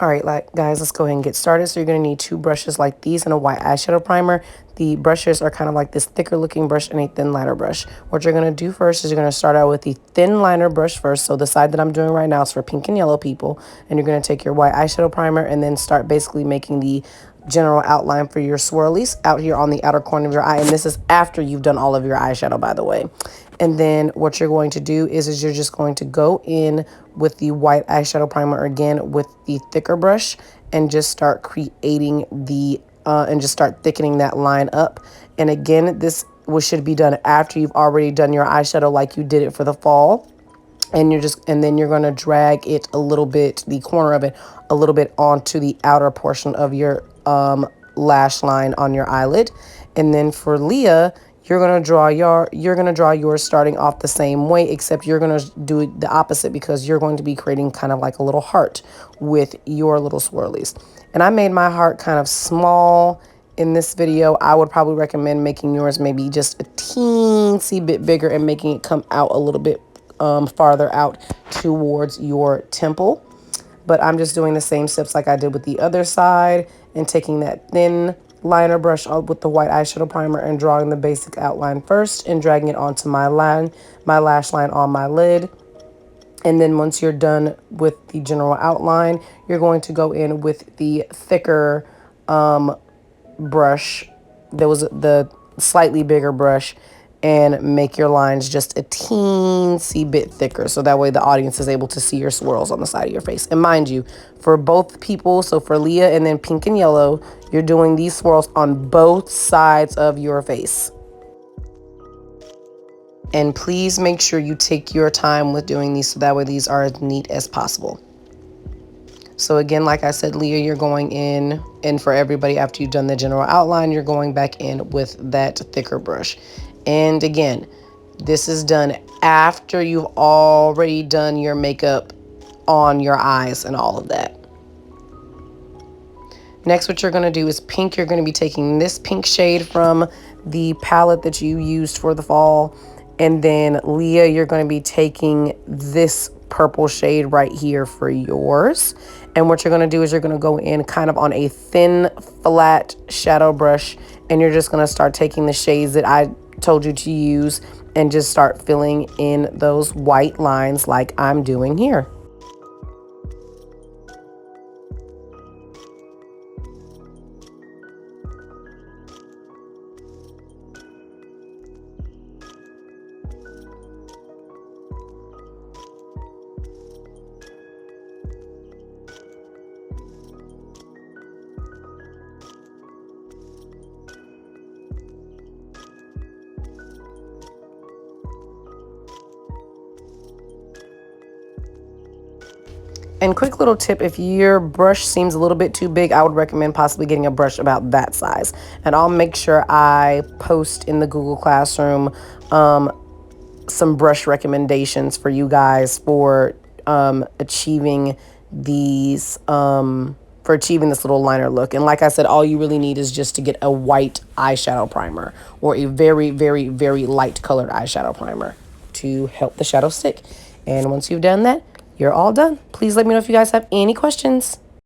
All right, guys, let's go ahead and get started. So you're going to need two brushes like these and a white eyeshadow primer. The brushes are kind of like this thicker looking brush and a thin liner brush. What you're going to do first is you're going to start out with the thin liner brush first. So the side that I'm doing right now is for pink and yellow people. And you're going to take your white eyeshadow primer and then start basically making the general outline for your swirlies out here on the outer corner of your eye. And this is after you've done all of your eyeshadow, by the way. And then what you're going to do is you're just going to go in with the white eyeshadow primer again with the thicker brush and just start creating the and just start thickening that line up. And again, this should be done after you've already done your eyeshadow like you did it for the fall. And then you're going to drag it a little bit, the corner of it a little bit onto the outer portion of your lash line on your eyelid. And then for Leah, you're going to draw yours starting off the same way, except you're going to do it the opposite because you're going to be creating kind of like a little heart with your little swirlies. And I made my heart kind of small in this video. I would probably recommend making yours maybe just a teensy bit bigger and making it come out a little bit farther out towards your temple. But I'm just doing the same steps like I did with the other side and taking that thin liner brush with the white eyeshadow primer and drawing the basic outline first and dragging it onto my lash line on my lid. And then once you're done with the general outline, you're going to go in with the thicker brush. There was the slightly bigger brush and make your lines just a teensy bit thicker. So that way the audience is able to see your swirls on the side of your face. And mind you, for both people, so for Leah and then pink and yellow, you're doing these swirls on both sides of your face. And please make sure you take your time with doing these so that way these are as neat as possible. So again, like I said, Leah, you're going in, and for everybody after you've done the general outline, you're going back in with that thicker brush. And again, this is done after you've already done your makeup on your eyes and all of that. Next, what you're going to do is pink. You're going to be taking this pink shade from the palette that you used for the fall. And then Leah, you're going to be taking this purple shade right here for yours. And what you're going to do is you're going to go in kind of on a thin, flat shadow brush. And you're just going to start taking the shades that I told you to use and just start filling in those white lines like I'm doing here. And quick little tip, if your brush seems a little bit too big, I would recommend possibly getting a brush about that size. And I'll make sure I post in the Google Classroom some brush recommendations for you guys for achieving these for achieving this little liner look. And like I said, all you really need is just to get a white eyeshadow primer or a very, very, very light colored eyeshadow primer to help the shadow stick. And once you've done that, you're all done. Please let me know if you guys have any questions.